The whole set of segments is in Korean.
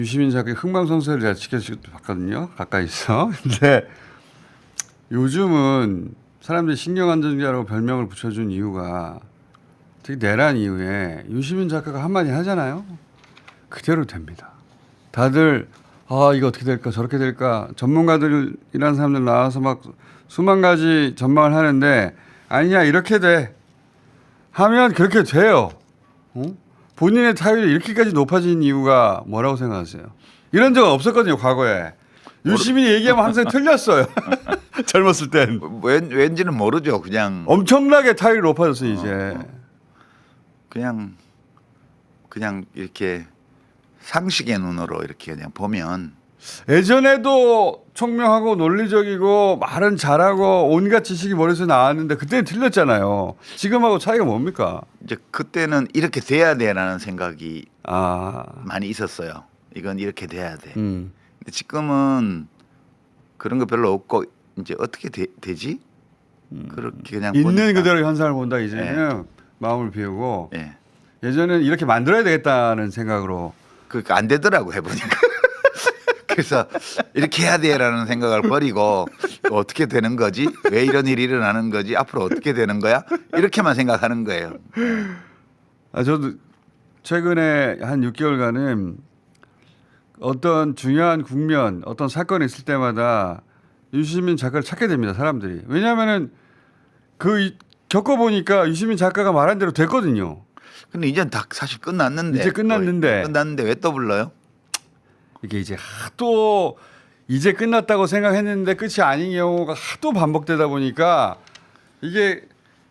유시민 작가의 흥망성쇠를 제가 지켜봤거든요. 가까이서. 근데 요즘은 사람들이 신경안정자라고 별명을 붙여준 이유가 되게 내란 이후에 유시민 작가가 한마디 하잖아요. 그대로 됩니다. 다들 이거 어떻게 될까 저렇게 될까 전문가들이라는 사람들 나와서 막 수만 가지 전망을 하는데 아니야 이렇게 돼 하면 그렇게 돼요. 본인의 타율이 이렇게까지 높아진 이유가 뭐라고 생각하세요? 이런 적은 없었거든요 과거에. 유시민이 얘기하면 항상 틀렸어요. 젊었을 땐. 왠지는 모르죠. 그냥 엄청나게 타율이 높아졌어요 이제. 그냥 이렇게 상식의 눈으로 이렇게 그냥 보면 예전에도 총명하고 논리적이고 말은 잘하고 온갖 지식이 머릿속에 나왔는데 그때는 틀렸잖아요. 지금하고 차이가 뭡니까? 이제 그때는 이렇게 돼야 돼라는 생각이 아, 많이 있었어요. 이건 이렇게 돼야 돼. 음. 근데 지금은 그런 거 별로 없고 이제 어떻게 되지? 그렇게 그냥 있는 보니까. 그대로 현상을 본다 이제는 마음을 비우고 예. 예전에는 이렇게 만들어야 되겠다는 생각으로. 그러니까 안 되더라고 해보니까. 그래서 이렇게 해야 돼라는 생각을 버리고 어떻게 되는 거지? 왜 이런 일이 일어나는 거지? 앞으로 어떻게 되는 거야? 이렇게만 생각하는 거예요. 저도 최근에 한 6개월간은 어떤 중요한 국면, 어떤 사건이 있을 때마다 유시민 작가를 찾게 됩니다, 사람들이. 왜냐하면은 겪어보니까 유시민 작가가 말한 대로 됐거든요. 근데 이제는 다 사실 끝났는데. 이제 끝났는데. 끝났는데 왜 또 불러요? 이게 이제 하도 이제 끝났다고 생각했는데 끝이 아닌 경우가 하도 반복되다 보니까 이게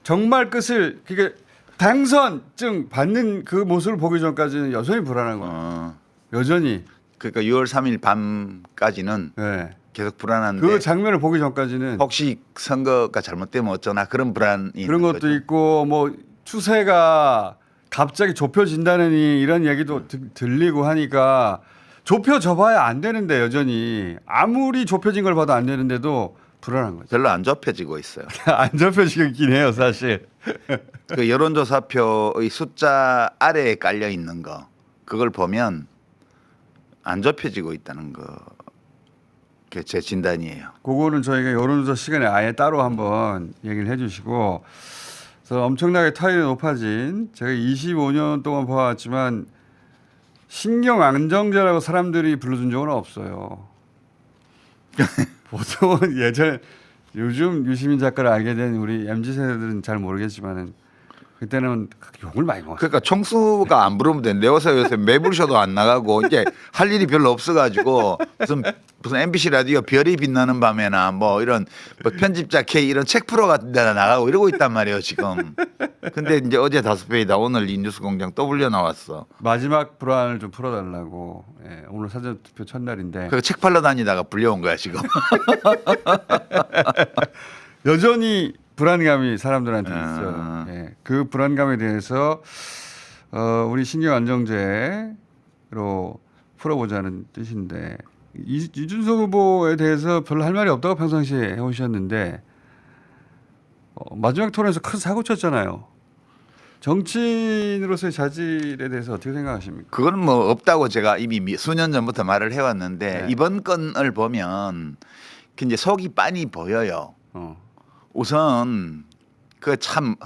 정말 끝을 그게 당선증 받는 그 모습을 보기 전까지는 여전히 불안한 거예요. 여전히. 그러니까 6월 3일 밤까지는 네. 계속 불안한데 그 장면을 보기 전까지는 혹시 선거가 잘못되면 어쩌나 그런 불안이 그런 있는 것도 거죠. 있고 뭐 추세가 갑자기 좁혀진다느니 이런 얘기도 들리고 하니까 좁혀져 봐야 안 되는데 여전히 아무리 좁혀진 걸 봐도 안 되는데도 불안한 거죠. 별로 안 좁혀지고 있어요. 안 좁혀지긴 해요 사실. 그 여론조사표의 숫자 아래에 깔려 있는 거 그걸 보면 안 좁혀지고 있다는 거. 그게 제 진단이에요. 그거는 저희가 여론조사 시간에 아예 따로 한번 얘기를 해주시고 그래서 엄청나게 타율이 높아진 제가 25년 동안 봐왔지만 신경 안정제라고 사람들이 불러준 적은 없어요. 보통은 예전에 요즘 유시민 작가를 알게 된 우리 MZ 세대들은 잘 모르겠지만은 그때는 욕을 많이 먹었어요. 그러니까 총수가 안 부르면 되는데 요새 매불쇼도 안 나가고 이제 할 일이 별로 없어가지고 무슨 MBC 라디오 별이 빛나는 밤에나 뭐 이런 뭐 편집자 K 이런 책 프로 같은 데나 나가고 이러고 있단 말이에요 지금. 근데 이제 어제 다섯페이다 오늘 이 뉴스공장 또 불려 나왔어. 마지막 불안을 좀 풀어달라고. 예, 오늘 사전투표 첫날인데 그 책 팔러 다니다가 불려온 거야 지금. 여전히 불안감이 사람들한테 있어요. 예, 그 불안감에 대해서 우리 신경 안정제로 풀어보자는 뜻인데 이준석 후보에 대해서 별로 할 말이 없다고 평상시에 해오셨는데 마지막 토론에서 큰 사고 쳤잖아요. 정치인으로서의 자질에 대해서 어떻게 생각하십니까? 그건 뭐 없다고 제가 이미 수년 전부터 말을 해왔는데 네. 이번 건을 보면 그 이제 속이 빤히 보여요. 우선 그 참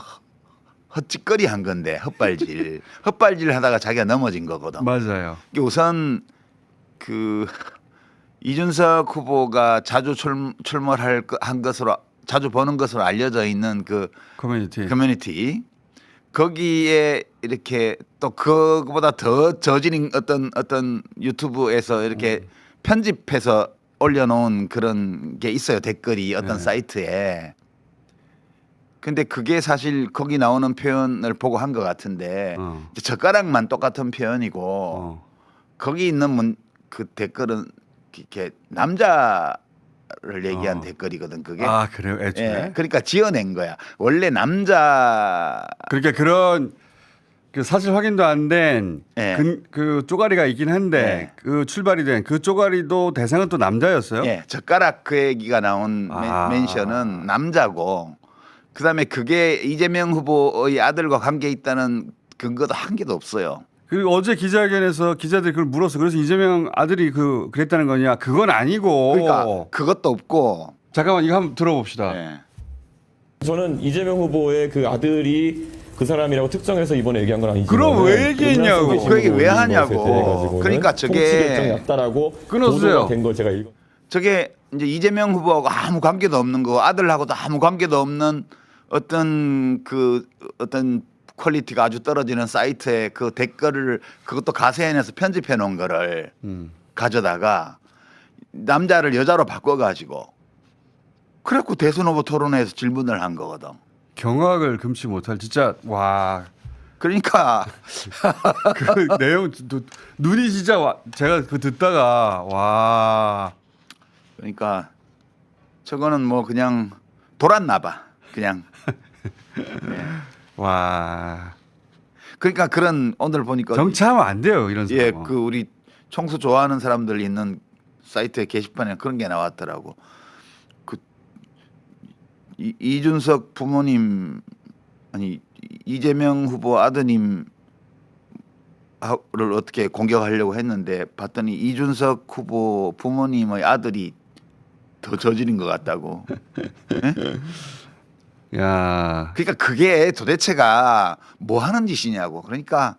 헛짓거리한 건데 헛발질 하다가 자기가 넘어진 거거든. 맞아요. 이게 우선 그 이준석 후보가 자주 한 것으로 자주 보는 것으로 알려져 있는 그 커뮤니티 거기에 이렇게 또 그거보다 더 저지른 어떤 유튜브에서 이렇게 편집해서 올려놓은 그런 게 있어요. 댓글이 어떤 사이트에. 근데 그게 사실 거기 나오는 표현을 보고 한 것 같은데 이제 젓가락만 똑같은 표현이고 거기 있는 그 댓글은 이렇게 남자를 얘기한 댓글이거든 그게. 아 그래요? 애초에? 예, 그러니까 지어낸 거야. 원래 남자. 그러니까 그런 그 사실 확인도 안 된 그 쪼가리가 있긴 한데 그 출발이 된 그 쪼가리도 대상은 또 남자였어요? 예, 젓가락 그 얘기가 나온 멘션은 남자고 그다음에 그게 이재명 후보의 아들과 관계 있다는 근거도 한 개도 없어요. 그리고 어제 기자회견에서 기자들이 그걸 물었어. 그래서 이재명 아들이 그랬다는 거냐? 그건 아니고. 그러니까 그것도 없고. 잠깐만 이거 한번 들어봅시다. 예. 저는 이재명 후보의 그 아들이 그 사람이라고 특정해서 이번에 얘기한 건 아니지만 그럼 왜 얘기했냐고. 그 얘기 왜 하냐고. 그러니까 저게 통치 결정이 났다라고 끊어주세요. 보도가 된 걸 제가 읽어. 저게 이제 이재명 후보하고 아무 관계도 없는 거, 아들하고도 아무 관계도 없는 어떤 퀄리티가 아주 떨어지는 사이트에 그 댓글을 그것도 가세현에서 편집해 놓은 거를 가져다가 남자를 여자로 바꿔가지고 그래갖고 대선 후보 토론회에서 질문을 한 거거든. 경악을 금치 못할 진짜 와. 그러니까 그 내용 눈이 진짜 제가 그 듣다가 와. 그러니까 저거는 뭐 그냥 돌았나 봐. 그냥. 와. 그러니까 그런 오늘 보니까 정치하면 안 돼요 이런 사람. 예, 그 우리 청소 좋아하는 사람들 있는 사이트에 게시판에 그런 게 나왔더라고. 그 이준석 부모님 아니 이재명 후보 아드님을 어떻게 공격하려고 했는데 봤더니 이준석 후보 부모님의 아들이 더 저지른 것 같다고. 예? 야. 그러니까 그게 도대체가 뭐 하는 짓이냐고. 그러니까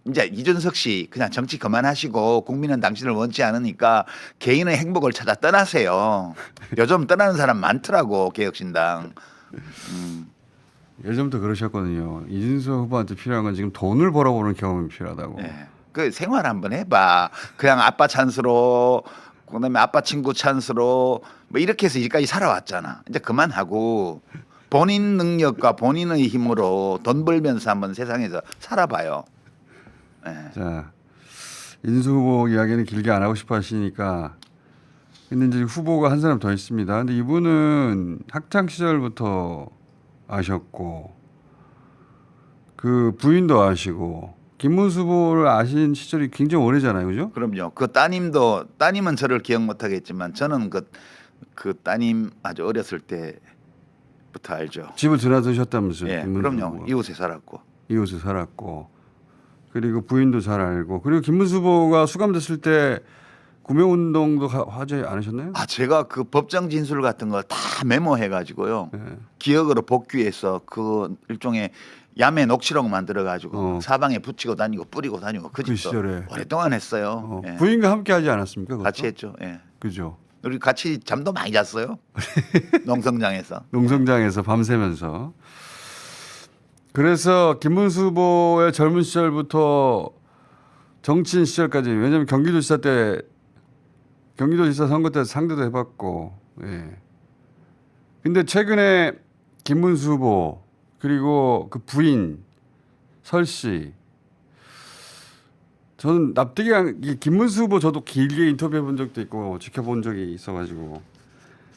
이제 이준석 씨 그냥 정치 그만하시고 국민은 당신을 원치 않으니까 개인의 행복을 찾아 떠나세요. 요즘 떠나는 사람 많더라고 개혁신당. 예전부터 그러셨거든요. 이준석 후보한테 필요한 건 지금 돈을 벌어보는 경험이 필요하다고. 네. 그 생활 한번 해봐. 그냥 아빠 찬스로 그다음에 아빠 친구 찬스로 뭐 이렇게 해서 이제까지 살아왔잖아. 이제 그만하고 본인 능력과 본인의 힘으로 돈 벌면서 한번 세상에서 살아봐요. 네. 자, 이준석 후보 이야기는 길게 안 하고 싶어 하시니까 근데 이제 후보가 한 사람 더 있습니다. 근데 이분은 학창 시절부터 아셨고 그 부인도 아시고 김문수 후보를 아신 시절이 굉장히 오래잖아요, 그죠? 그럼요. 그 따님은 저를 기억 못하겠지만 저는 그 따님 아주 어렸을 때부터 알죠. 집을 드나드셨다면서요? 예, 김문수 그럼요. 후보가. 이웃에 살았고. 이웃에 살았고 그리고 부인도 잘 알고 그리고 김문수 후보가 수감됐을 때 구명운동도 하지 않으셨나요? 아 제가 그 법정 진술 같은 거 다 메모해가지고요. 네. 기억으로 복귀해서 그 일종의 야매 녹취록 만들어가지고 사방에 붙이고 다니고 뿌리고 다니고 그 그 집도 시절에. 오랫동안 했어요. 예. 부인과 함께 하지 않았습니까? 그것도? 같이 했죠. 예. 그죠. 우리 같이 잠도 많이 잤어요. 농성장에서. 농성장에서 밤새면서. 그래서 김문수 후보의 젊은 시절부터 정치인 시절까지 왜냐하면 경기도지사 선거 때 상대도 해봤고, 예. 근데 최근에 김문수 후보 그리고 그 부인 설 씨, 저는 납득이 김문수 후보 저도 길게 인터뷰해 본 적도 있고 지켜본 적이 있어가지고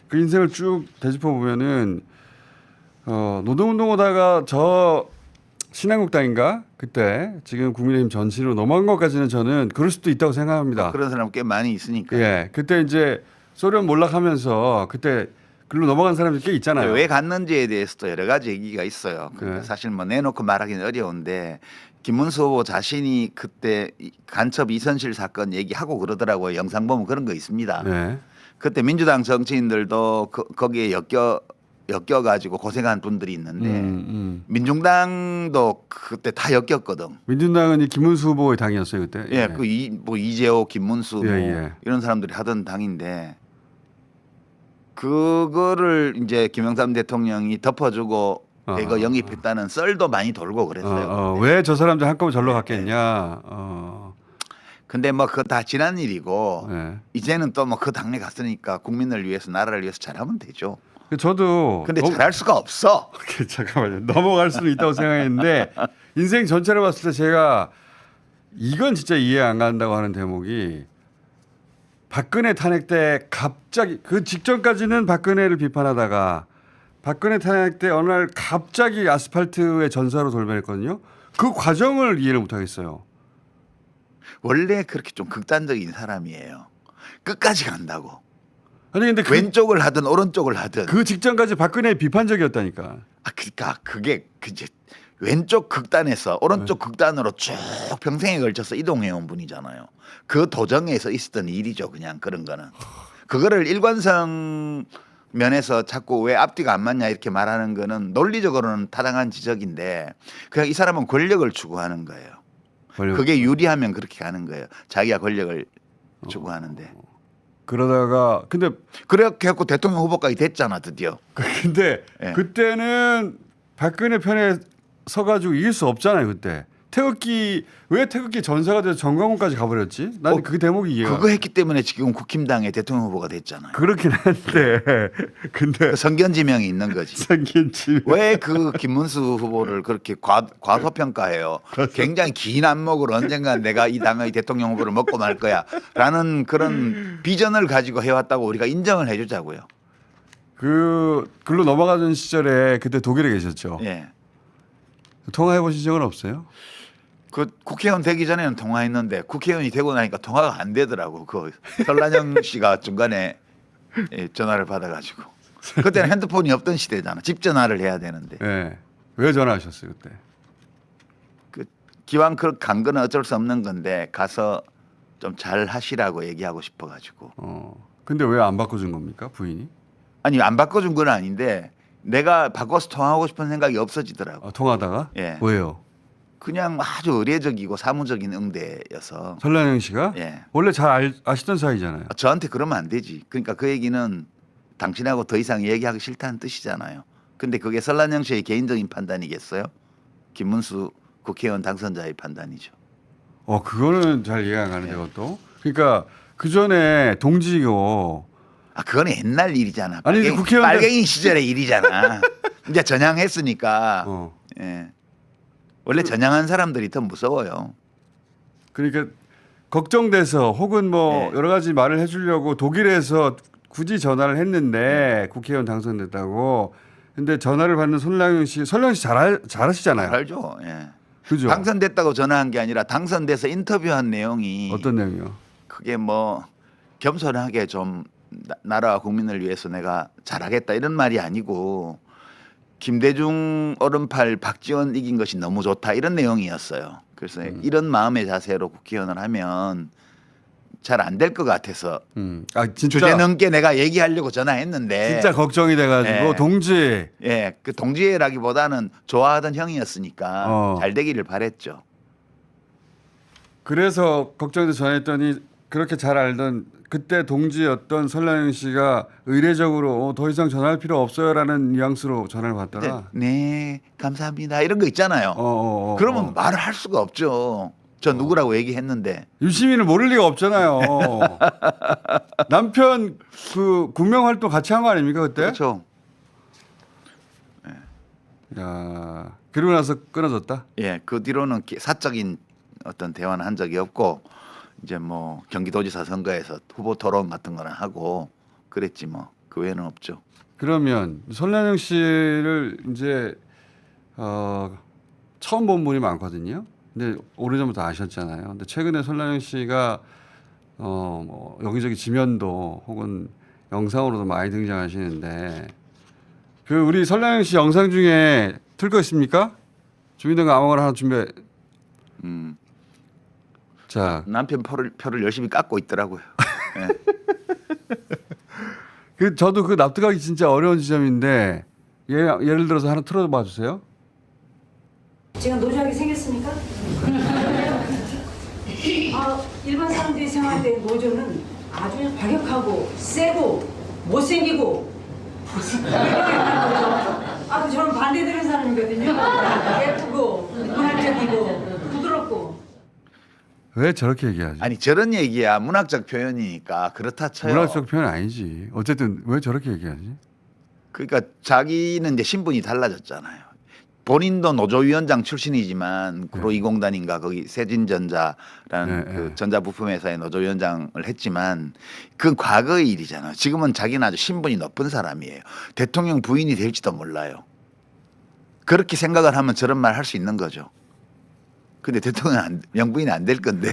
그 인생을 쭉 되짚어 보면은 노동운동하다가 저 신한국당인가 그때 지금 국민의힘 전신으로 넘어간 것까지는 저는 그럴 수도 있다고 생각합니다. 그런 사람 꽤 많이 있으니까. 예, 그때 이제 소련 몰락하면서 그때 글로 넘어간 사람들이 꽤 있잖아요. 왜 갔는지에 대해서도 여러 가지 얘기가 있어요. 근데 네. 사실 뭐 내놓고 말하기는 어려운데 김문수 후보 자신이 그때 간첩 이선실 사건 얘기하고 그러더라고요. 영상 보면 그런 거 있습니다. 네. 그때 민주당 정치인들도 거기에 엮여가지고 고생한 분들이 있는데 민중당도 그때 다 엮였거든. 민주당은 이 김문수 후보의 당이었어요 그때. 예, 뭐 이재호, 김문수 예, 뭐 예. 이런 사람들이 하던 당인데 그거를 이제 김영삼 대통령이 덮어주고 대거 영입했다는 썰도 많이 돌고 그랬어요. 왜 저 사람들 한꺼번에 절로 갔겠냐. 근데 뭐 그거 다 지난 일이고 네. 이제는 또 뭐 그 당내 갔으니까 국민을 위해서 나라를 위해서 잘하면 되죠. 저도 근데 잘할 수가 없어. 잠깐만요. 넘어갈 수는 있다고 생각했는데 인생 전체를 봤을 때 제가 이건 진짜 이해 안 간다고 하는 대목이 박근혜 탄핵 때 갑자기 그 직전까지는 박근혜를 비판하다가 박근혜 탄핵 때 어느 날 갑자기 아스팔트의 전사로 돌변했거든요. 그 과정을 이해를 못 하겠어요. 원래 그렇게 좀 극단적인 사람이에요. 끝까지 간다고. 아니 근데 왼쪽을 하든 오른쪽을 하든. 그 직전까지 박근혜 비판적이었다니까. 그러니까 그게 이제 왼쪽 극단에서 오른쪽 극단으로 쭉 평생에 걸쳐서 이동해온 분이잖아요. 그 도정에서 있었던 일이죠. 그냥 그런 거는. 그거를 일관성 면에서 자꾸 왜 앞뒤가 안 맞냐 이렇게 말하는 거는 논리적으로는 타당한 지적인데 그냥 이 사람은 권력을 추구하는 거예요. 그게 유리하면 그렇게 가는 거예요. 자기가 권력을 추구하는데. 그러다가 근데 그렇게 해갖고 대통령 후보까지 됐잖아 드디어. 근데 예. 그때는 박근혜 편에 서가지고 이길 수 없잖아요. 그때 왜 태극기 전사가 돼서 정강훈까지 가버렸지? 나는 그 대목이 이해가. 그거 했기 때문에 지금 국힘당의 대통령 후보가 됐잖아요. 그렇긴 한데 근데 그 선견지명이 있는 거지. 생긴지 왜 그 김문수 후보를 그렇게 과소평가해요? 굉장히 긴 안목으로 언젠간 내가 이 당의 대통령 후보를 먹고 말 거야라는 그런 비전을 가지고 해왔다고 우리가 인정을 해주자고요. 그 글로 넘어가던 시절에 그때 독일에 계셨죠. 예. 통화해 보신 적은 없어요? 그 국회의원 되기 전에는 통화했는데 국회의원이 되고 나니까 통화가 안 되더라고. 그 설란영 씨가 중간에 전화를 받아가지고 그때는 핸드폰이 없던 시대잖아. 집 전화를 해야 되는데. 예. 왜 전화하셨어요 그때? 그 기왕 간 거는 어쩔 수 없는 건데 가서 좀 잘 하시라고 얘기하고 싶어가지고. 근데 왜 안 바꿔준 겁니까 부인이? 아니 안 바꿔준 건 아닌데 내가 바꿔서 통화하고 싶은 생각이 없어지더라고. 통화하다가? 예. 왜요? 그냥 아주 의례적이고 사무적인 응대여서. 설란영 씨가? 예. 원래 잘 아시던 사이잖아요. 저한테 그러면 안 되지. 그러니까 그 얘기는 당신하고 더 이상 얘기하기 싫다는 뜻이잖아요. 근데 그게 설란영 씨의 개인적인 판단이겠어요? 김문수 국회의원 당선자의 판단이죠. 그거는 잘 이해가 안 가는데 그것도. 그러니까 그 전에 동지고. 그거는 옛날 일이잖아. 아니, 이제 국회의원들- 빨갱이 시절의 일이잖아. 이제 전향했으니까. 예. 원래 전향한 사람들이 더 무서워요. 그러니까 걱정돼서 혹은 뭐 네. 여러 가지 말을 해주려고 독일에서 굳이 전화를 했는데 국회의원 당선됐다고. 근데 전화를 받는 설랑영 씨 잘하시잖아요. 알죠. 예. 그죠? 당선됐다고 전화한 게 아니라 당선돼서 인터뷰한 내용이 어떤 내용이요? 그게 뭐 겸손하게 좀 나라와 국민을 위해서 내가 잘하겠다 이런 말이 아니고 김대중 오른팔 박지원 이긴 것이 너무 좋다 이런 내용이었어요. 그래서 이런 마음의 자세로 국회의원을 하면 잘 안 될 것 같아서 진짜 주제 넘게 내가 얘기하려고 전화했는데 진짜 걱정이 돼가지고 네. 동지. 예, 그 동지라기보다는 좋아하던 형이었으니까 잘 되기를 바랬죠. 그래서 걱정돼서 전화했더니 그렇게 잘 알던 그때 동지였던 설랑영 씨가 의례적으로 더 이상 전화할 필요 없어요라는 뉘앙스로 전화를 받더라. 네, 감사합니다. 이런 거 있잖아요. 그러면 말을 할 수가 없죠. 저 누구라고 얘기했는데. 유시민을 모를 리가 없잖아요. 남편 그 군명 활동 같이 한 거 아닙니까 그때? 그렇죠. 야, 그러고 나서 끊어졌다. 예, 그 뒤로는 사적인 어떤 대화는 한 적이 없고 이제 뭐 경기도지사 선거에서 후보 토론 같은 거나 하고 그랬지 뭐 그 외에는 없죠. 그러면 설란영 씨를 이제 처음 본 분이 많거든요. 근데 오래전부터 아셨잖아요. 근데 최근에 설란영 씨가 뭐 여기저기 지면도 혹은 영상으로도 많이 등장하시는데 그 우리 설란영 씨 영상 중에 틀 거 있습니까? 준비된 거 아무거나 하나 준비해. 자, 남편 표를 열심히 깎고 있더라고요. 예. 저도 그 납득하기 진짜 어려운 지점인데 예를 들어서 하나 틀어봐 주세요. 제가 노조하게 생겼습니까? 일반 사람들이 생각할 때 노조는 아주 과격하고 세고 못생기고 아주 저는 반대되는 사람이거든요. 예쁘고 문학적이고 부드럽고. 왜 저렇게 얘기하지? 아니 저런 얘기야 문학적 표현이니까 그렇다 쳐요. 문학적 표현 아니지. 어쨌든 왜 저렇게 얘기하지? 그러니까 자기는 이제 신분이 달라졌잖아요. 본인도 노조위원장 출신이지만 구로이공단인가 거기 세진전자라는 그 전자부품회사의 노조위원장을 했지만 그건 과거의 일이잖아요. 지금은 자기는 아주 신분이 높은 사람이에요. 대통령 부인이 될지도 몰라요. 그렇게 생각을 하면 저런 말 할 수 있는 거죠. 근데 대통령 명부인이 안 될 건데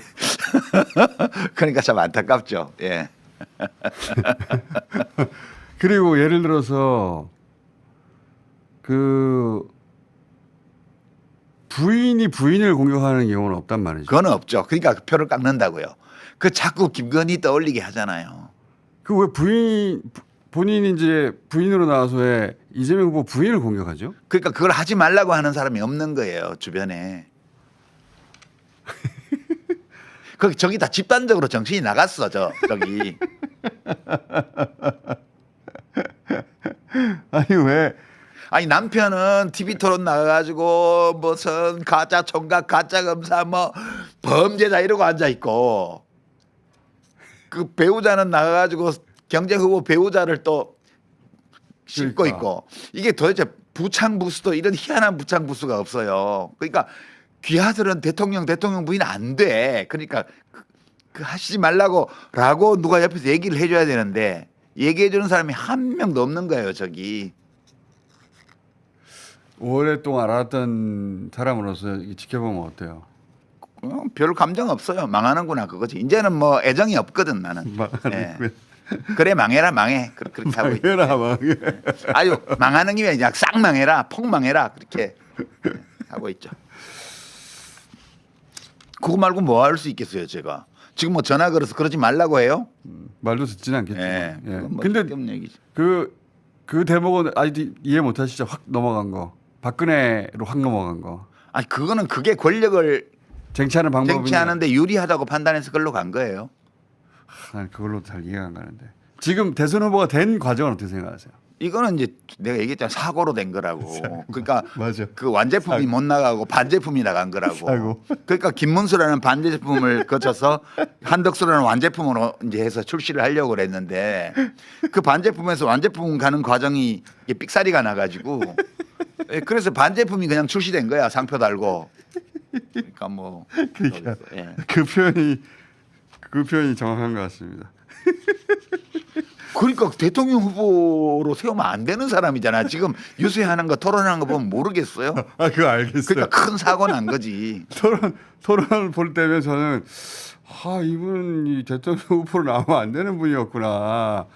그러니까 참 안타깝죠. 예. 그리고 예를 들어서 그 부인이 부인을 공격하는 경우는 없단 말이죠. 그건 없죠. 그러니까 그 표를 깎는다고요. 그 자꾸 김건희 떠올리게 하잖아요. 그 왜 본인이 이제 부인으로 나와서 왜 이재명 후보 부인을 공격하죠? 그러니까 그걸 하지 말라고 하는 사람이 없는 거예요. 주변에. 저기 다 집단적으로 정신이 나갔어. 저기. 아니 왜? 아니 남편은 TV 토론 나가가지고 무슨 가짜 총각, 가짜 검사, 뭐 범죄자 이러고 앉아 있고, 그 배우자는 나가가지고 경제 후보 배우자를 또 싣고 그러니까. 있고, 이게 도대체 부창부수도 이런 희한한 부창부수가 없어요. 그러니까 귀하들은 대통령 부인 안 돼. 그러니까 그 하시지 말라고라고 누가 옆에서 얘기를 해줘야 되는데 얘기해 주는 사람이 한 명도 없는 거예요. 저기. 오랫동안 알았던 사람으로서 이게 지켜보면 어때요? 별 감정 없어요. 망하는구나 그거지. 이제는 뭐 애정이 없거든 나는. 예. 그래 망해라 망해. 그렇게 하고 있죠. 망해라 망해. 아유 망하는 김에 그냥 싹 망해라 폭망해라 그렇게 하고 있죠. 그거 말고 뭐 할 수 있겠어요 제가. 지금 뭐 전화 걸어서 그러지 말라고 해요? 말도 듣지는 않겠죠. 예. 예. 그건 뭐 근데 쓸데없는 얘기지. 그 대목은 아직 이해 못하시죠? 확 넘어간 거. 박근혜로 확 넘어간 거. 아니 그거는 그게 권력을 쟁취하는 방법이. 쟁취하는데 유리하다고 판단해서 그걸로 간 거예요. 난 그걸로 잘 이해가 안 가는데. 지금 대선 후보가 된 과정은 어떻게 생각하세요? 이거는 이제 내가 얘기했잖아 사고로 된 거라고. 그러니까 맞아. 그 완제품이 못 나가고 반제품이 나간 거라고. 사고. 그러니까 김문수라는 반제품을 거쳐서 한덕수라는 완제품으로 이제 해서 출시를 하려고 그랬는데 그 반제품에서 완제품 가는 과정이 이게 삑사리가 나가지고 그래서 반제품이 그냥 출시된 거야 상표 달고. 그러니까 뭐 그러니까 예. 그 표현이 정확한 것 같습니다. 그러니까 대통령 후보로 세우면 안 되는 사람이잖아. 지금 유세하는 거 토론하는 거 보면 모르겠어요. 아 그거 알겠어요. 그러니까 큰 사고 난 거지. 토론을 볼 때면 저는 이분이 대통령 후보로 나오면 안 되는 분이었구나.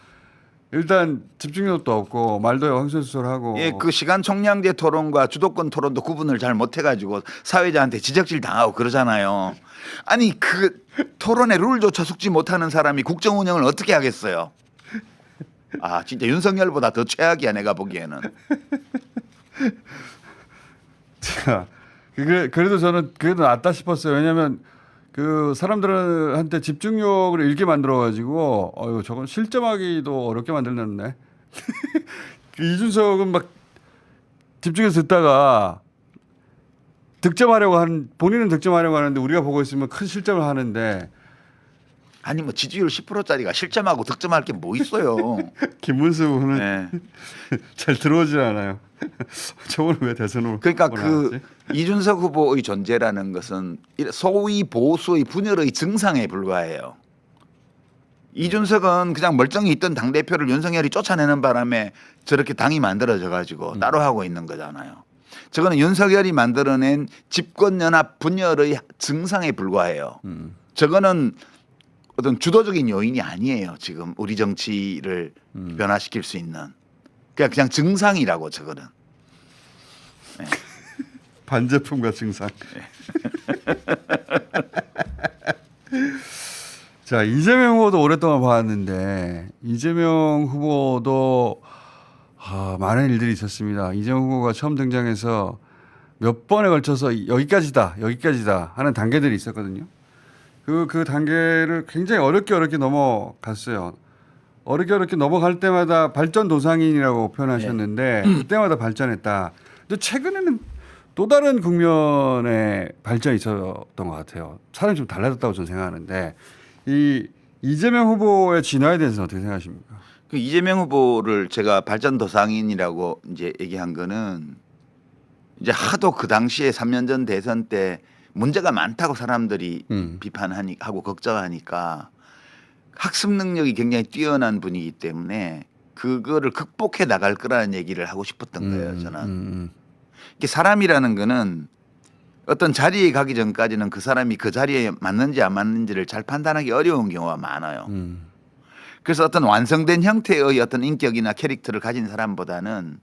일단 집중력도 없고 말도 황설수설하고. 예, 그 시간 총량제 토론과 주도권 토론도 구분을 잘 못해가지고 사회자한테 지적질 당하고 그러잖아요. 아니 그 토론의 룰조차 숙지 못하는 사람이 국정 운영을 어떻게 하겠어요? 아 진짜 윤석열보다 더 최악이야 내가 보기에는. 자, 그래도 저는 그래도 낫다 싶었어요. 왜냐하면 그 사람들한테 집중력을 잃게 만들어가지고 저건 실점하기도 어렵게 만들었네. 그 이준석은 막 집중해서 듣다가 본인은 득점하려고 하는데 우리가 보고 있으면 큰 실점을 하는데. 아니 뭐 지지율 10%짜리가 실점하고 득점할 게 뭐 있어요. 김문수 후보는 네. 잘 들어오질 않아요. 저거는 왜 대선으로 그러니까 나왔지? 이준석 후보의 존재라는 것은 소위 보수의 분열의 증상에 불과해요. 이준석은 그냥 멀쩡히 있던 당대표를 윤석열이 쫓아내는 바람에 저렇게 당이 만들어져 가지고 따로 하고 있는 거잖아요. 저거는 윤석열이 만들어낸 집권연합 분열의 증상에 불과해요. 저거는 어떤 주도적인 요인이 아니에요. 지금 우리 정치를 변화시킬 수 있는. 그냥 증상이라고 저거는. 네. 반제품과 증상. 자, 이재명 후보도 오랫동안 봐왔는데 이재명 후보도 많은 일들이 있었습니다. 이재명 후보가 처음 등장해서 몇 번에 걸쳐서 여기까지다 하는 단계들이 있었거든요. 그 단계를 굉장히 어렵게 넘어갔어요. 어렵게 넘어갈 때마다 발전 도상인이라고 표현하셨는데 그때마다 발전했다. 근데 최근에는 또 다른 국면의 발전이 있었던 것 같아요. 사람이 좀 달라졌다고 저는 생각하는데 이 이재명 후보의 진화에 대해서는 어떻게 생각하십니까? 그 이재명 후보를 제가 발전 도상인이라고 이제 얘기한 거는 이제 하도 그 당시에 3년 전 대선 때 문제가 많다고 사람들이 비판하고 걱정하니까 학습 능력이 굉장히 뛰어난 분이기 때문에 그거를 극복해 나갈 거라는 얘기를 하고 싶었던 거예요. 저는 이게 사람이라는 거는 어떤 자리에 가기 전까지는 그 사람이 그 자리에 맞는지 안 맞는지를 잘 판단하기 어려운 경우가 많아요. 그래서 어떤 완성된 형태의 어떤 인격이나 캐릭터를 가진 사람보다는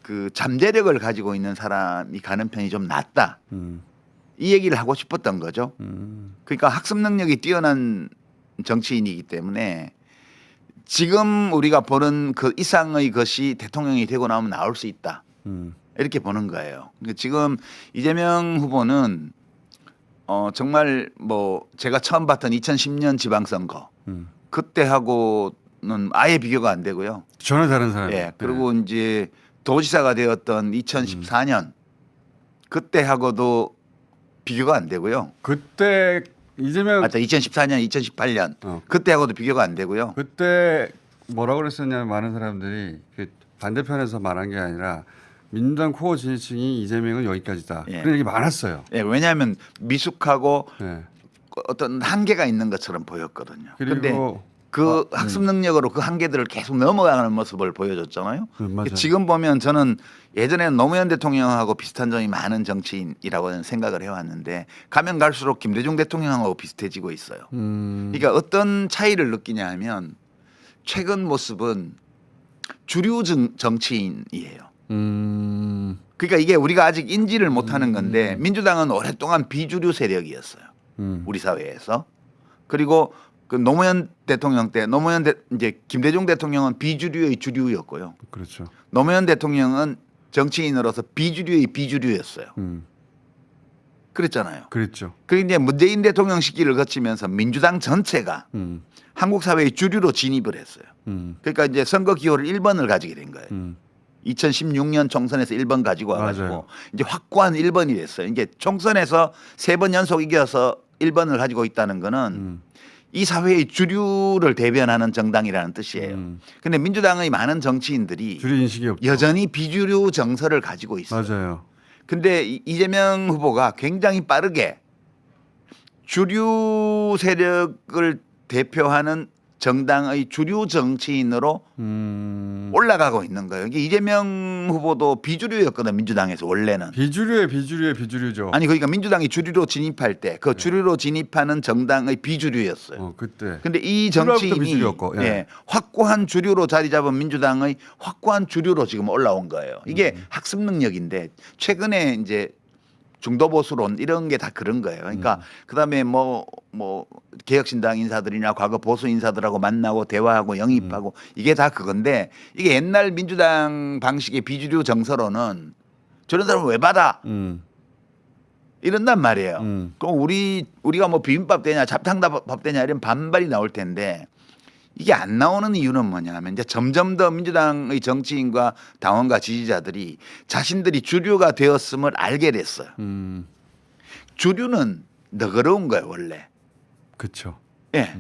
그 잠재력을 가지고 있는 사람이 가는 편이 좀 낫다. 이 얘기를 하고 싶었던 거죠. 그러니까 학습 능력이 뛰어난 정치인이기 때문에 지금 우리가 보는 그 이상의 것이 대통령이 되고 나면 나올 수 있다. 이렇게 보는 거예요. 그러니까 지금 이재명 후보는 정말 뭐 제가 처음 봤던 2010년 지방선거 그때하고는 아예 비교가 안 되고요. 전혀 다른 사람. 예. 그리고 이제 도지사가 되었던 2014년 그때하고도 비교가 안 되고요. 그때 이재명 맞다. 2014년, 2018년 그때하고도 비교가 안 되고요. 그때 뭐라고 그랬었냐면 많은 사람들이 그 반대편에서 말한 게 아니라 민주당 코어 지지층이 이재명은 여기까지다. 예. 그런 얘기 많았어요. 예, 왜냐하면 미숙하고 예. 어떤 한계가 있는 것처럼 보였거든요. 그런데 그리고 그 학습 능력으로 그 한계들을 계속 넘어가는 모습을 보여줬잖아요. 맞아요. 지금 보면 저는 예전에는 노무현 대통령하고 비슷한 점이 많은 정치인이라고 생각을 해왔는데 가면 갈수록 김대중 대통령하고 비슷해지고 있어요. 그러니까 어떤 차이를 느끼냐 하면 최근 모습은 주류 정치인이에요. 그러니까 이게 우리가 아직 인지를 못하는 건데 민주당은 오랫동안 비주류 세력이었어요. 우리 사회에서. 그리고 그 노무현 대통령 때 이제 김대중 대통령은 비주류의 주류였고요. 그렇죠. 노무현 대통령은 정치인으로서 비주류의 비주류였어요. 그랬잖아요. 그랬죠. 그리고 이제 문재인 대통령 시기를 거치면서 민주당 전체가 한국 사회의 주류로 진입을 했어요. 그러니까 이제 선거 기호를 1번을 가지게 된 거예요. 2016년 총선에서 1번 가지고 와가지고 맞아요. 이제 확고한 1번이 됐어요. 이게 총선에서 3번 연속 이겨서 1번을 가지고 있다는 거는 이 사회의 주류를 대변하는 정당이라는 뜻이에요. 근데 민주당의 많은 정치인들이 주류 인식이 없죠. 여전히 비주류 정서를 가지고 있어요. 맞아요. 근데 이재명 후보가 굉장히 빠르게 주류 세력을 대표하는 정당의 주류 정치인으로 올라가고 있는 거예요. 이게 이재명 후보도 비주류였거든 민주당에서 원래는. 비주류의 비주류죠. 아니 그러니까 민주당이 주류로 진입할 때 그 주류로 진입하는 정당의 비주류였어요. 그때. 근데 이 출발부터 정치인이 비주류였고, 예. 예, 확고한 주류로 자리 잡은 민주당의 확고한 주류로 지금 올라온 거예요. 이게 학습 능력인데 최근에 이제 중도 보수론 이런 게 다 그런 거예요. 그러니까 그다음에 뭐 개혁신당 인사들이나 과거 보수 인사들하고 만나고 대화하고 영입하고 이게 다 그건데 이게 옛날 민주당 방식의 비주류 정서로는 저런 사람을 왜 받아? 이런단 말이에요. 그럼 우리가 뭐 비빔밥 되냐 잡탕밥 되냐 이런 반발이 나올 텐데 이게 안 나오는 이유는 뭐냐면 이제 점점 더 민주당의 정치인과 당원과 지지자들이 자신들이 주류가 되었음을 알게 됐어요. 주류는 너그러운 거예요 원래. 그렇죠. 예.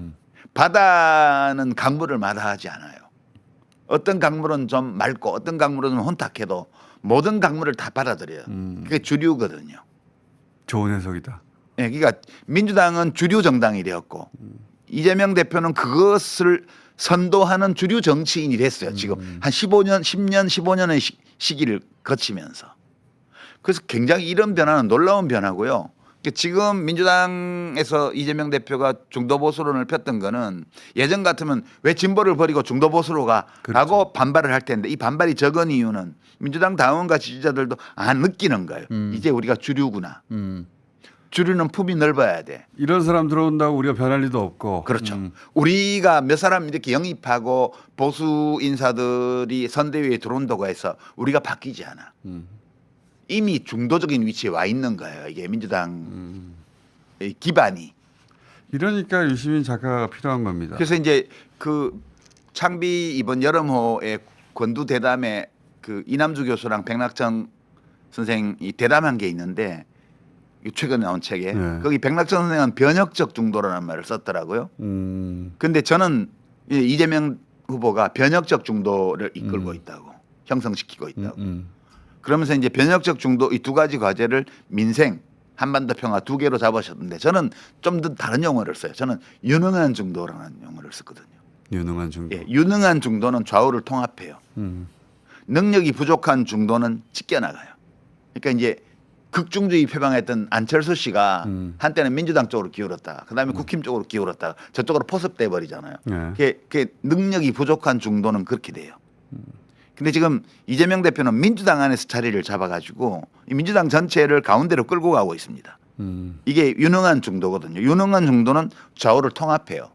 바다는 강물을 마다하지 않아요. 어떤 강물은 좀 맑고 어떤 강물은 좀 혼탁해도 모든 강물을 다 받아들여요. 그게 주류거든요. 좋은 해석이다. 예, 그러니까 민주당은 주류 정당이 되었고 이재명 대표는 그것을 선도하는 주류 정치인이 됐어요. 지금 한 10년, 15년의 시기를 거치면서. 그래서 굉장히 이런 변화는 놀라운 변화고요. 지금 민주당에서 이재명 대표가 중도 보수론을 폈던 거는 예전 같으면 왜 진보를 버리고 중도 보수로 가라고 그렇죠. 반발을 할 텐데 이 반발이 적은 이유는 민주당 당원과 지지자들도 안 느끼는 거예요. 이제 우리가 주류구나. 주류는 품이 넓어야 돼. 이런 사람 들어온다고 우리가 변할 리도 없고. 그렇죠. 우리가 몇 사람 이렇게 영입하고 보수 인사들이 선대위에 들어온다고 해서 우리가 바뀌지 않아. 이미 중도적인 위치에 와 있는 거예요. 이게 민주당의 기반이. 이러니까 유시민 작가가 필요한 겁니다. 그래서 이제 그 창비 이번 여름호의 권두 대담에 그 이남주 교수랑 백낙천 선생이 대담한 게 있는데 최근에 나온 책에 네. 거기 백낙천 선생은 변혁적 중도라는 말을 썼더라고요. 근데 저는 이재명 후보가 변혁적 중도를 이끌고 있다고 형성시키고 있다고. 그러면서 이제 변혁적 중도 이 두 가지 과제를 민생, 한반도 평화 두 개로 잡으셨는데 저는 좀 더 다른 용어를 써요. 저는 유능한 중도라는 용어를 썼거든요. 유능한 중도. 예, 유능한 중도는 좌우를 통합해요. 능력이 부족한 중도는 찢겨나가요. 그러니까 이제 극중주의 표방했던 안철수 씨가 한때는 민주당 쪽으로 기울었다. 그다음에 국힘 쪽으로 기울었다. 저쪽으로 포섭돼 버리잖아요. 네. 그게 능력이 부족한 중도는 그렇게 돼요. 근데 지금 이재명 대표는 민주당 안에서 자리를 잡아가지고 이 민주당 전체를 가운데로 끌고 가고 있습니다. 이게 유능한 중도거든요. 유능한 중도는 좌우를 통합해요.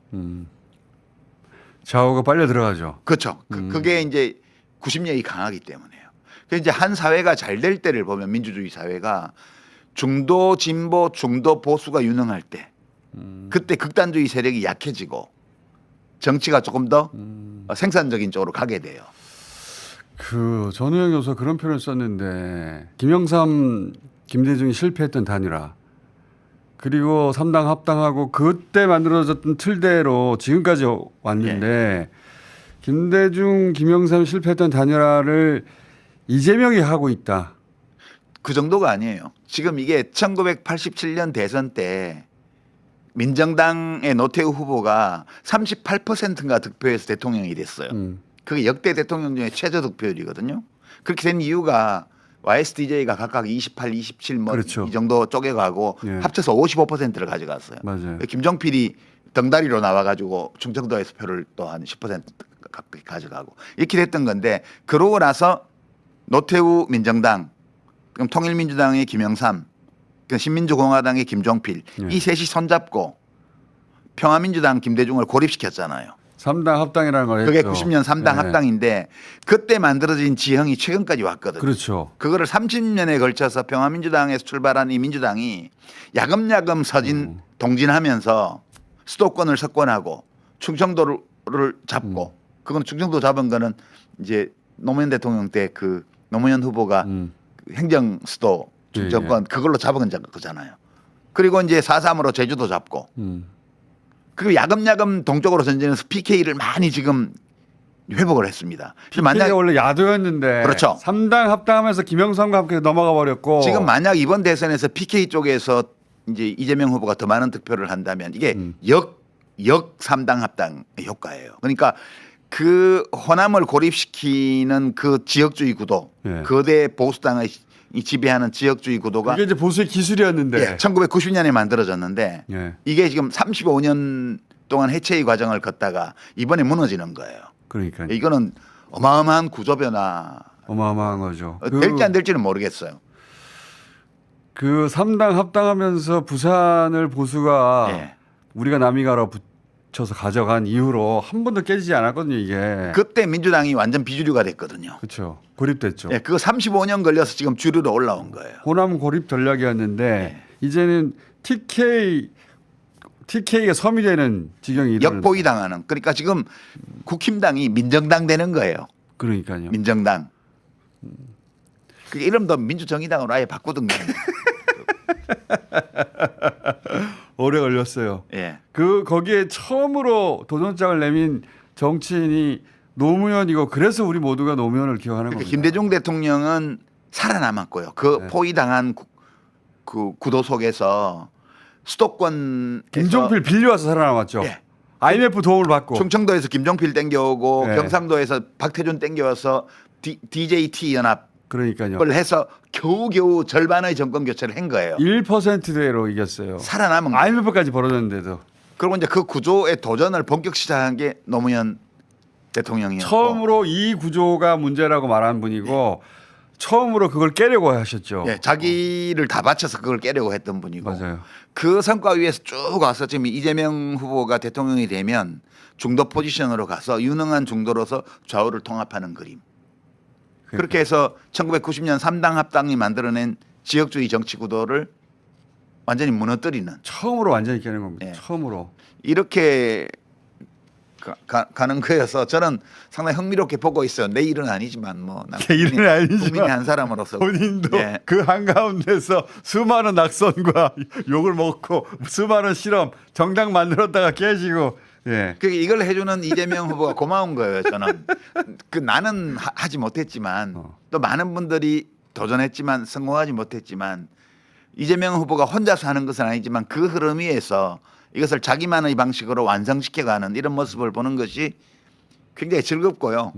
좌우가 빨려 들어가죠. 그렇죠. 그게 이제 구심력이 강하기 때문에요. 그래서 이제 한 사회가 잘 될 때를 보면 민주주의 사회가 중도 진보, 중도 보수가 유능할 때, 그때 극단주의 세력이 약해지고 정치가 조금 더 생산적인 쪽으로 가게 돼요. 그 전우영 교수 그런 표현을 썼는데 김영삼, 김대중이 실패했던 단일화 그리고 3당 합당하고 그때 만들어졌던 틀대로 지금까지 왔는데 김대중, 김영삼 실패했던 단일화를 이재명이 하고 있다. 그 정도가 아니에요. 지금 이게 1987년 대선 때 민정당의 노태우 후보가 38%인가 득표해서 대통령이 됐어요. 그게 역대 대통령 중에 최저 득표율이거든요. 그렇게 된 이유가 YSDJ가 각각 28, 27 뭐 그렇죠. 이 정도 쪼개가고 예. 합쳐서 55%를 가져갔어요. 맞아요. 김종필이 덩다리로 나와가지고 충청도에서 표를 또 한 10% 가까이 가져가고 이렇게 됐던 건데 그러고 나서 노태우 민정당, 그럼 통일민주당의 김영삼, 신민주공화당의 김종필 이 셋이 손잡고 평화민주당 김대중을 고립시켰잖아요. 3당 합당이라는 걸 그게 했죠. 90년 3당 합당인데 그때 만들어진 지형이 최근까지 왔거든요. 그렇죠. 그거를 30년에 걸쳐서 평화민주당에서 출발한 이 민주당이 야금야금 동진하면서 수도권을 석권하고 충청도를 잡고 그건 충청도 잡은 거는 이제 노무현 대통령 때 그 노무현 후보가 행정 수도 충청권 그걸로 잡은 거잖아요. 그리고 이제 4.3으로 제주도 잡고 그리고 야금야금 동쪽으로 전진해서 PK를 많이 지금 회복을 했습니다. 만약에 원래 야도였는데 그렇죠. 3당 합당하면서 김영삼과 함께 넘어가 버렸고 지금 만약 이번 대선에서 PK 쪽에서 이제 이재명 후보가 더 많은 득표를 한다면 이게 역 3당 합당 효과예요. 그러니까 그 호남을 고립시키는 그 지역주의 구도, 예. 거대 보수당의 이 지배하는 지역주의 구도가 이게 이제 보수의 기술이었는데 1990년에 만들어졌는데 예. 이게 지금 35년 동안 해체의 과정을 걷다가 이번에 무너지는 거예요. 그러니까 이거는 어마어마한 구조 변화. 어마어마한 거죠. 될지 안 될지는 모르겠어요. 그 3당 합당하면서 부산을 보수가 예. 우리가 남이가로 붙여서 가져간 이후로 한 번도 깨지지 않았거든요, 이게. 그때 민주당이 완전 비주류가 됐거든요. 그렇죠. 고립됐죠. 예, 그거 35년 걸려서 지금 주류로 올라온 거예요. 호남 고립 전략이었는데 이제는 TK가 섬이 되는 지경이 역보이 당하는. 그러니까 지금 국힘당이 민정당 되는 거예요. 그러니까요. 민정당. 그 이름도 민주정의당으로 아예 바꾸든가. 오래 걸렸어요. 예. 거기에 처음으로 도전장을 내민 정치인이 노무현이고 그래서 우리 모두가 노무현을 기억하는 그러니까 겁니다. 김대중 대통령은 살아남았고요. 그 포위당한 그 구도 속에서 수도권 김종필 빌려와서 살아남았죠. 예. IMF 도움을 받고. 충청도에서 김종필 땡겨오고 예. 경상도에서 박태준 땡겨와서 DJT 연합을 그러니까요. 해서 겨우겨우 절반의 정권 교체를 한 거예요. 1%대로 이겼어요. 살아남은 거예요. IMF까지 벌어졌는데도. 그리고 이제 그 구조의 도전을 본격 시작한 게 노무현 대통령이었고 처음으로 이 구조가 문제라고 말한 분이고 처음으로 그걸 깨려고 하셨죠. 예, 자기를 다 바쳐서 그걸 깨려고 했던 분이고 맞아요. 그 성과 위에서 쭉 와서 지금 이재명 후보가 대통령이 되면 중도 포지션으로 가서 유능한 중도로서 좌우를 통합하는 그림. 그렇게 해서 1990년 3당 합당이 만들어낸 지역주의 정치 구도를 완전히 무너뜨리는 처음으로 완전히 깨는 겁니다. 예. 처음으로. 이렇게 가는 거여서 저는 상당히 흥미롭게 보고 있어요. 내 일은 아니지만 뭐 내 일은 아니지만 국민의 한 사람으로서 본인도 예. 그 한가운데서 수많은 낙선과 욕을 먹고 수많은 실험 정당 만들었다가 깨지고 예. 이걸 해주는 이재명 후보가 고마운 거예요. 저는 나는 하지 못했지만 또 많은 분들이 도전했지만 성공하지 못했지만 이재명 후보가 혼자서 하는 것은 아니지만 그 흐름 위에서 이것을 자기만의 방식으로 완성시켜가는 이런 모습을 보는 것이 굉장히 즐겁고요.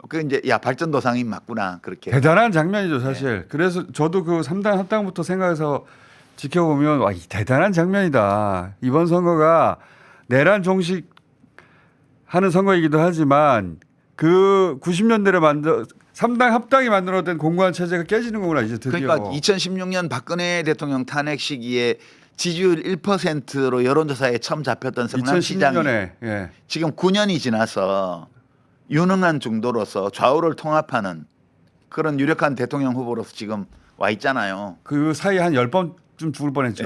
그 이제 발전도상이 맞구나 그렇게. 대단한 장면이죠, 사실. 그래서 저도 그 3당 합당부터 생각해서 지켜보면 와, 이 대단한 장면이다. 이번 선거가 내란 종식 하는 선거이기도 하지만 그 90년대를 3당 합당이 만들어낸 공무원 체제가 깨지는 거구나 이제 드디어. 그러니까 2016년 박근혜 대통령 탄핵 시기에 지지율 1%로 여론조사에 처음 잡혔던 성남시장이 2016년에 예. 지금 9년이 지나서 유능한 정도로서 좌우를 통합하는 그런 유력한 대통령 후보로서 지금 와 있잖아요. 그 사이에 한 10번쯤 죽을 뻔했죠.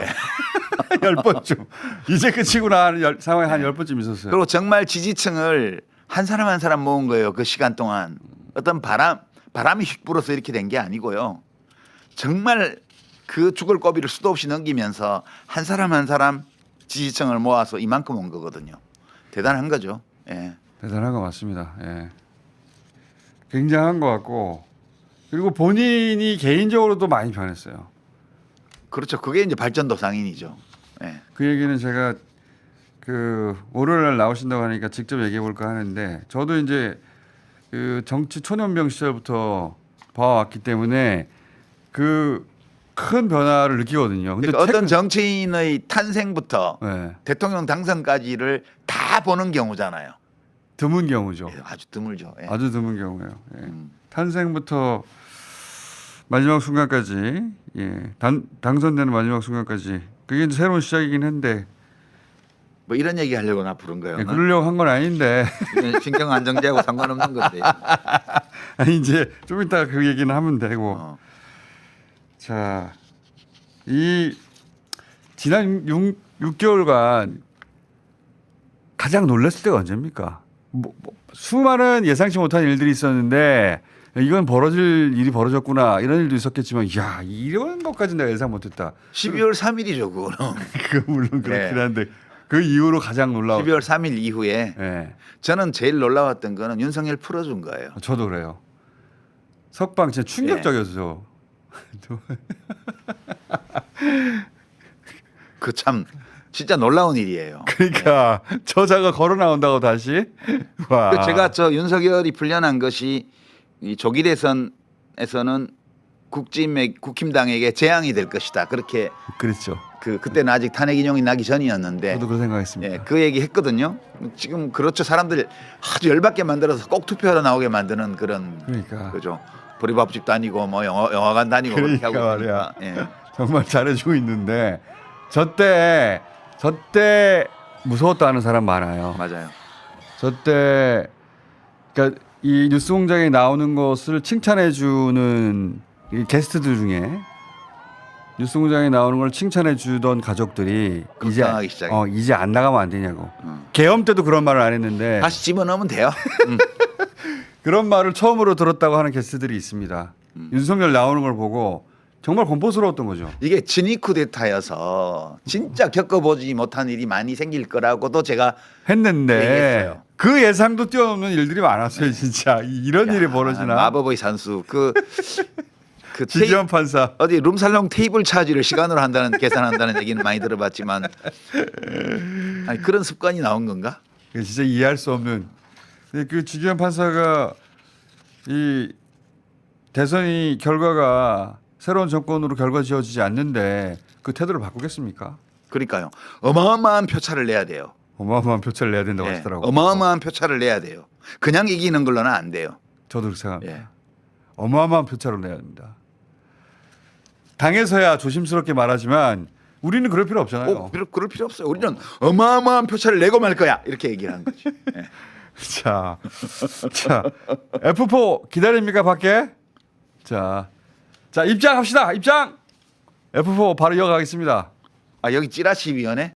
10번쯤. 이제 끝이구나 하는 상황에 한 10번쯤 있었어요. 그리고 정말 지지층을 한 사람 한 사람 모은 거예요. 그 시간 동안. 어떤 바람이 휙 불어서 이렇게 된 게 아니고요. 정말 그 죽을 고비를 수도 없이 넘기면서 한 사람 한 사람 지지층을 모아서 이만큼 온 거거든요. 대단한 거죠. 예. 대단한 거 맞습니다. 예. 굉장한 것 같고 그리고 본인이 개인적으로도 많이 변했어요. 그렇죠. 그게 이제 발전도상인이죠. 예. 그 얘기는 제가 그 월요일날 나오신다고 하니까 직접 얘기해 볼까 하는데 저도 이제 그 정치 초년병 시절부터 봐왔기 때문에 그 큰 변화를 느끼거든요. 근데 그러니까 어떤 정치인의 탄생부터 네, 대통령 당선까지를 다 보는 경우잖아요. 드문 경우죠. 예, 아주 드물죠. 예. 아주 드문 경우예요. 예. 탄생부터 마지막 순간까지 예. 당선되는 마지막 순간까지 그게 이제 새로운 시작이긴 한데 뭐 이런 얘기 하려고 나 부른 거예요. 예, 그러려고 한 건 아닌데 이건 신경 안정제하고 상관없는 건데. 아니 이제 좀 이따 그 얘기는 하면 되고 자, 이 지난 6개월간 가장 놀랐을 때가 언제입니까? 뭐 수많은 예상치 못한 일들이 있었는데 이건 벌어질 일이 벌어졌구나 이런 일도 있었겠지만 야 이런 것까지 내가 예상 못했다. 12월 3일이죠, 그거는. 그 물론 그렇긴 네. 한데 그 이후로 가장 놀라웠. 12월 3일 이후에 네. 저는 제일 놀라웠던 거는 윤석열 풀어준 거예요. 저도 그래요. 석방 진짜 충격적이었어. 그 참 진짜 놀라운 일이에요. 그러니까 저자가 걸어 나온다고 다시. 와. 그 제가 저 윤석열이 풀려난 것이 이 조기 대선에서는 국힘당에게 재앙이 될 것이다. 그렇게 그렇죠. 그때는 아직 탄핵 인용이 나기 전이었는데 저도 그런 생각했습니다. 예, 그 얘기 했거든요. 지금 그렇죠. 사람들 아주 열받게 만들어서 꼭 투표하러 나오게 만드는 그런 그러니까. 그죠. 보리밥집 다니고 뭐 영화관 다니고 그렇게 그러니까 하고 말이야. 있으니까. 예. 정말 잘해주고 있는데 저때 무서웠다는 사람 많아요. 맞아요. 저때 그러니까 이 뉴스공장에 나오는 것을 칭찬해주는 이 게스트들 중에 뉴스공장에 나오는 걸 칭찬해주던 가족들이 걱정하기 시작해. 이제 안 나가면 안 되냐고. 계엄 때도 그런 말을 안 했는데 다시 집어넣으면 돼요. 그런 말을 처음으로 들었다고 하는 게스트들이 있습니다. 윤석열 나오는 걸 보고 정말 공포스러웠던 거죠. 이게 진위 쿠데타여서 진짜 겪어보지 못한 일이 많이 생길 거라고도 제가 했는데 얘기했어요. 그 예상도 뛰어넘는 일들이 많았어요. 진짜 이런 일이 야, 벌어지나. 마법의 산수 그 지기현 판사. 어디 룸살롱 테이블 차지를 시간으로 한다는 계산한다는 얘기는 많이 들어봤지만 아니, 그런 습관이 나온 건가? 진짜 이해할 수 없는. 근데 그 지기현 판사가 이 대선이 결과가 새로운 정권으로 결과 지어지지 않는데 그 태도를 바꾸겠습니까? 그러니까요. 어마어마한 표차를 내야 돼요. 어마어마한 표차를 내야 된다고 예, 하시더라고요. 어마어마한 표차를 내야 돼요. 그냥 이기는 걸로는 안 돼요. 저도 그렇게 생각합니다. 예. 어마어마한 표차를 내야 됩니다. 당에서야 조심스럽게 말하지만 우리는 그럴 필요 없잖아요. 그럴 필요 없어요. 우리는 어마어마한 표차를 내고 말 거야. 이렇게 얘기를 하는 거지. 예. 자, F4 기다립니까 밖에? 자, 입장합시다. 입장. F4 바로 이어가겠습니다. 아 여기 찌라시 위원회?